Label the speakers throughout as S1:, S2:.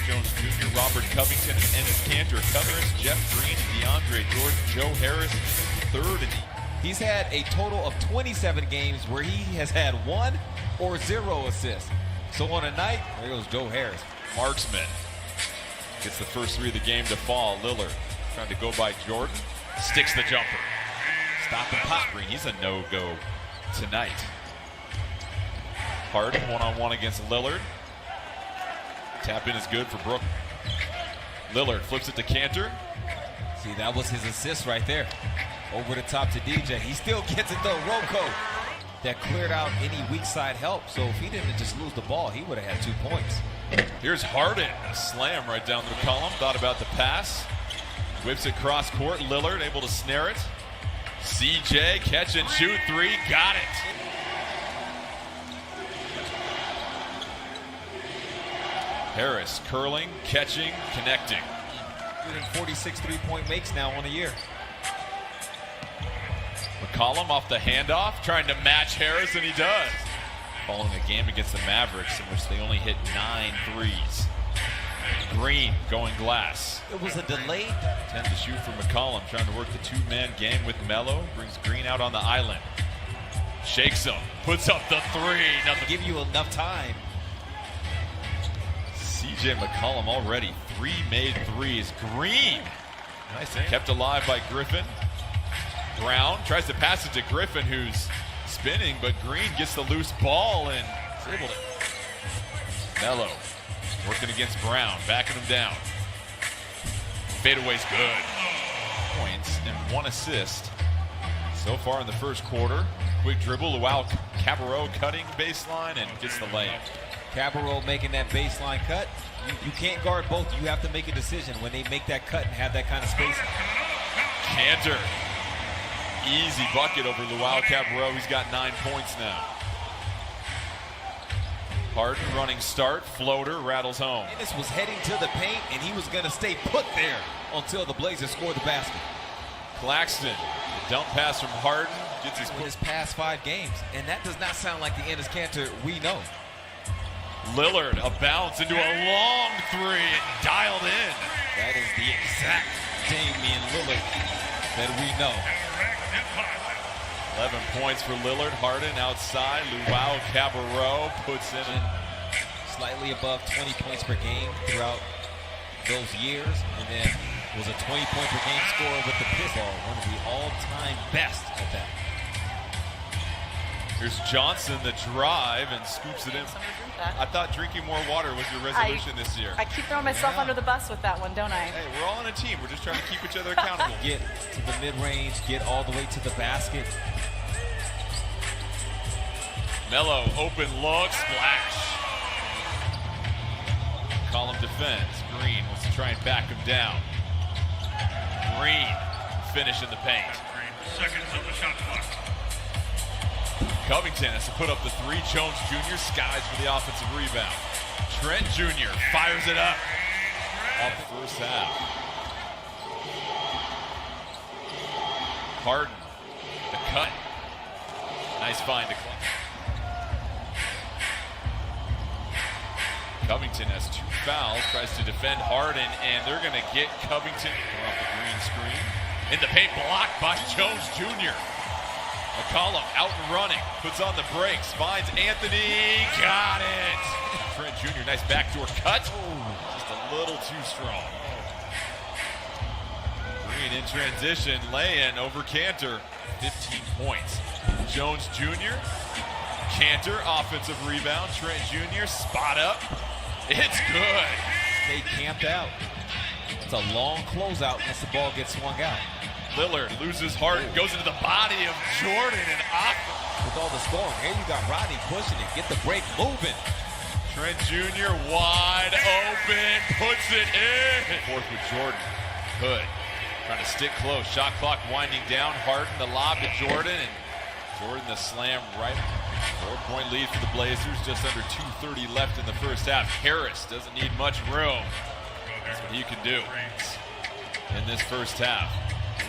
S1: Jones Jr., Robert Covington, and Ennis Cantor. Covington, Jeff Green, DeAndre Jordan, Joe Harris, third. And
S2: he's had a total of 27 games where he has had 1 or 0 assists. So on a night, there goes Joe Harris.
S1: Marksman gets the first 3 of the game to fall. Lillard trying to go by Jordan. Sticks the jumper. Stopping pop. Green, he's a no-go tonight. Harden one-on-one against Lillard. Tap in is good for Brooklyn. Lillard flips it to Cantor.
S2: See, that was his assist right there. Over the top to DJ. He still gets it though. Rocco. That cleared out any weak side help. So if he didn't just lose the ball, he would have had 2 points.
S1: Here's Harden. A slam right down the column. Thought about the pass. Whips it cross court. Lillard able to snare it. CJ catch and shoot 3. Got it. Harris curling, catching, connecting.
S2: 146 3-point makes now on the year.
S1: McCollum off the handoff, trying to match Harris, and he does. Following a game against the Mavericks in which they only hit 9 threes. Green going glass.
S2: It was a delayed
S1: 10 to shoot for McCollum, trying to work the 2-man game with Melo. Brings Green out on the island. Shakes him, puts up the 3.
S2: Nothing. Give you enough time.
S1: CJ McCollum already 3 made threes. Green, nice, kept alive by Griffin. Brown tries to pass it to Griffin, who's spinning, but Green gets the loose ball and is able to. Melo working against Brown, backing him down. Fadeaway's good. Points and 1 assist so far in the first quarter. Quick dribble, wow, Cabarrot cutting baseline and gets the layup.
S2: Cabarrot making that baseline cut. You can't guard both. You have to make a decision when they make that cut and have that kind of spacing.
S1: Cantor. Easy bucket over Luau Cabarrot. He's got 9 points now. Harden running start. Floater rattles home.
S2: Ennis was heading to the paint, and he was going to stay put there until the Blazers scored the basket.
S1: Claxton. The dump pass from Harden. Gets his
S2: past 5 games. And that does not sound like the Ennis Cantor we know.
S1: Lillard, a bounce into a long 3 and dialed in.
S2: That is the exact Damian Lillard that we know.
S1: 11 points for Lillard. Harden outside. Luau Cabarrot puts in
S2: slightly above 20 points per game throughout those years. And then was a 20-point per game scorer with the Pistons. One of the all-time best at that.
S1: Here's Johnson, the drive, and scoops it in. I thought drinking more water was your resolution this year.
S3: I keep throwing myself under the bus with that one, don't I?
S1: Hey, we're all on a team. We're just trying to keep each other accountable.
S2: Get to the mid-range, get all the way to the basket.
S1: Melo, open look, splash. Column defense. Green wants to try and back him down. Green, finish in the paint.
S4: Seconds of the shot clock.
S1: Covington has to put up the 3. Jones Jr. skies for the offensive rebound. Trent Jr. fires it up. Off the first half. Harden, the cut. Nice find to clutch. Covington has 2 fouls, tries to defend Harden, and they're going to get Covington off the green screen. In the paint, blocked by Jones Jr. McCollum out and running, puts on the brakes, finds Anthony, got it! Trent Jr., nice backdoor cut. Just a little too strong. Green in transition, lay-in over Cantor, 15 points. Jones Jr., Cantor, offensive rebound. Trent Jr., spot up. It's good.
S2: They camped out. It's a long closeout once the ball gets swung out.
S1: Lillard loses Harden, goes into the body of Jordan and
S2: with all the scoring. Here you got Rodney pushing it, get the break moving.
S1: Trent Jr. wide open, puts it in. Fourth with Jordan. Hood trying to stick close. Shot clock winding down. Harden the lob to Jordan, and Jordan the slam right. 4-point lead for the Blazers. Just under 2:30 left in the first half. Harris doesn't need much room. That's what he can do in this first half.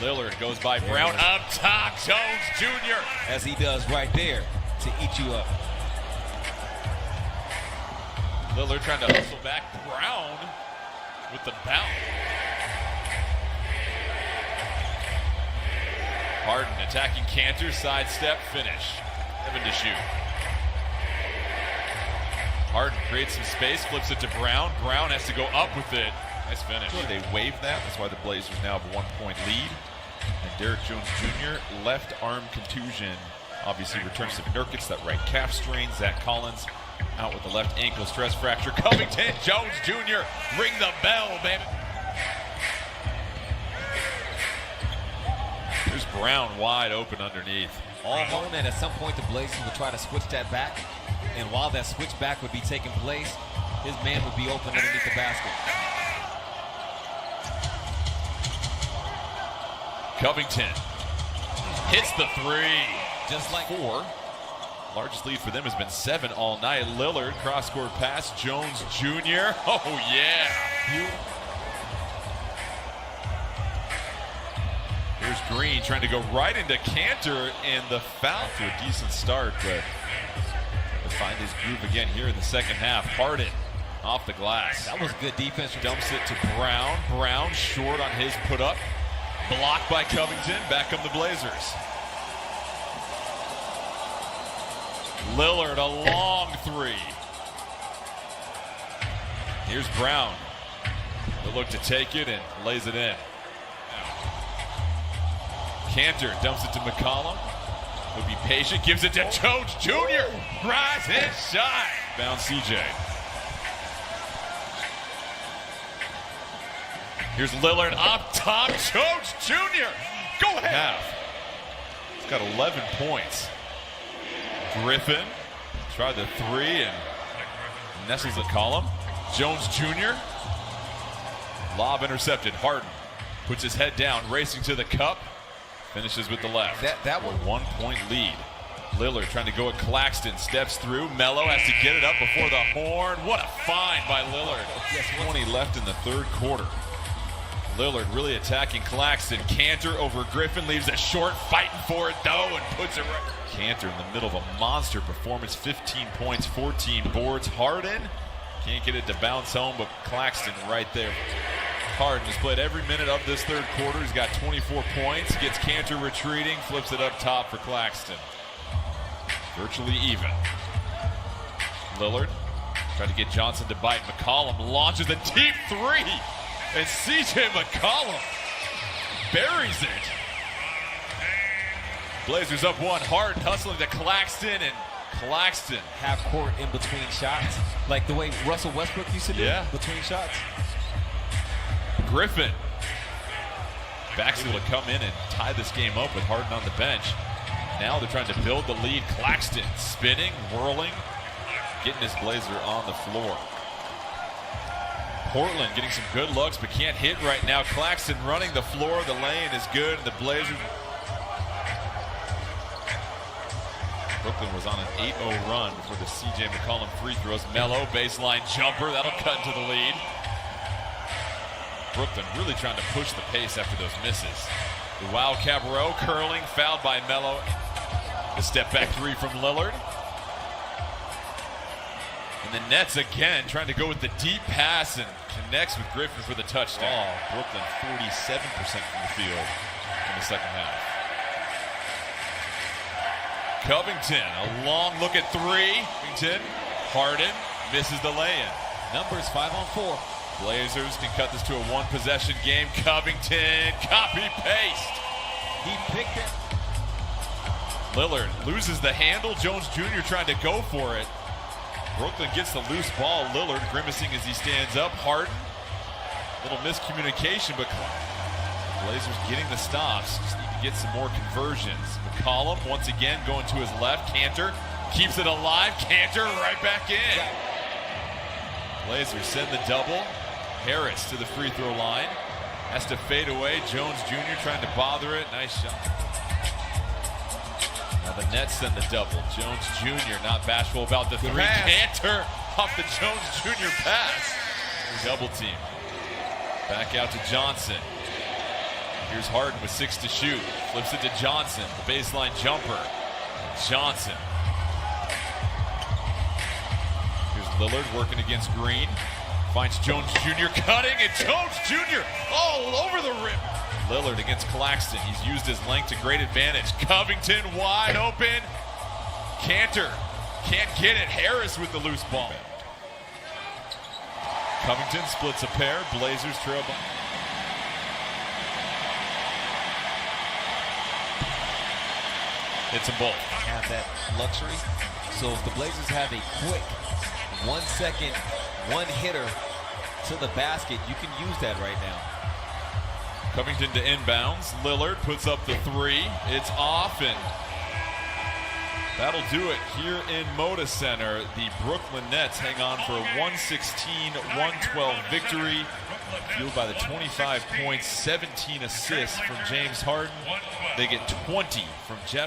S1: Lillard goes by Brown up top. Jones Jr.
S2: as he does right there to eat you up.
S1: Lillard trying to hustle back. Brown with the bounce. Harden attacking Cantor, sidestep, finish. 7 to shoot. Harden creates some space, flips it to Brown. Brown has to go up with it. Nice finish.
S5: They waived that. That's why the Blazers now have a 1-point lead. And Derek Jones Jr., left arm contusion, obviously returns to Nurkic, that right calf strain. Zach Collins out with the left ankle stress fracture. Covington, Jones Jr., ring the bell, baby.
S1: There's Brown wide open underneath.
S2: All known that at some point the Blazers would try to switch that back. And while that switch back would be taking place, his man would be open underneath the basket.
S1: Covington hits the three.
S2: Just like
S1: 4. Largest lead for them has been 7 all night. Lillard, cross-court pass. Jones Jr. Oh, yeah. Here's Green trying to go right into Cantor, and the foul to a decent start, but to find his groove again here in the second half. Harden off the glass.
S2: that was good defense.
S1: Dumps it to Brown. Brown short on his put-up. Blocked by Covington. Back come the Blazers. Lillard, a long 3. Here's Brown. He'll look to take it and lays it in. Cantor dumps it to McCollum. He'll be patient, gives it to Jones Jr. Rise and shine. Bounce CJ. Here's Lillard up top. Jones Jr. Go ahead. He's got 11 points. Griffin tried the 3 and nestles the column. Jones Jr. Lob intercepted. Harden puts his head down, racing to the cup. Finishes with the left.
S2: That
S1: was 1-point lead. Lillard trying to go at Claxton. Steps through. Melo has to get it up before the horn. What a find by Lillard. 20 left in the third quarter. Lillard really attacking Claxton. Cantor over Griffin. Leaves it short. Fighting for it, though, and puts it right. Cantor in the middle of a monster performance. 15 points, 14 boards. Harden can't get it to bounce home, but Claxton right there. Harden has played every minute of this third quarter. He's got 24 points. Gets Cantor retreating. Flips it up top for Claxton. Virtually even. Lillard trying to get Johnson to bite. McCollum launches a deep 3. And CJ McCollum buries it. Blazers up 1. Harden hustling to Claxton, and Claxton
S2: half court in between shots, like the way Russell Westbrook used to do between shots.
S1: Griffin back's able to come in and tie this game up with Harden on the bench. Now they're trying to build the lead. Claxton spinning, whirling, getting his Blazer on the floor. Portland getting some good looks but can't hit right now. Claxton running the floor. The lane is good, and the Blazers. Brooklyn was on an 8-0 run before the CJ McCollum free throws. Melo baseline jumper. That'll cut into the lead. Brooklyn really trying to push the pace after those misses. The Wildcat row curling, fouled by Melo. The step back 3 from Lillard. And the Nets again trying to go with the deep pass and connects with Griffin for the touchdown. Brooklyn 47% from the field in the second half. Covington, a long look at 3. Covington, Harden misses the lay-in.
S2: Numbers 5-on-4.
S1: Blazers can cut this to a 1-possession game. Covington, copy-paste.
S2: He picked it.
S1: Lillard loses the handle. Jones Jr. trying to go for it. Brooklyn gets the loose ball. Lillard grimacing as he stands up. Harden, little miscommunication, but Blazers getting the stops. Just need to get some more conversions. McCollum once again going to his left. Cantor keeps it alive. Cantor right back in. Blazers send the double. Harris to the free throw line. Has to fade away. Jones Jr. trying to bother it. Nice shot. Now the Nets send the double. Jones Jr. not bashful about the 3. Cantor off the Jones Jr. pass. Double team. Back out to Johnson. Here's Harden with 6 to shoot. Flips it to Johnson. The baseline jumper. Johnson. Here's Lillard working against Green. Finds Jones Jr. cutting, and Jones Jr. all over the rim. Lillard against Claxton. He's used his length to great advantage. Covington wide open. Cantor can't get it. Harris with the loose ball. Covington splits a pair. Blazers trail. Hits them both.
S2: Have that luxury. So if the Blazers have a quick 1 second, one hitter to the basket, you can use that right now.
S1: Covington to inbounds. Lillard puts up the three. It's off, and that'll do it here in Moda Center. The Brooklyn Nets hang on for a 116-112 victory, fueled by the 25 points, 17 assists from James Harden. They get 20 from Jeff.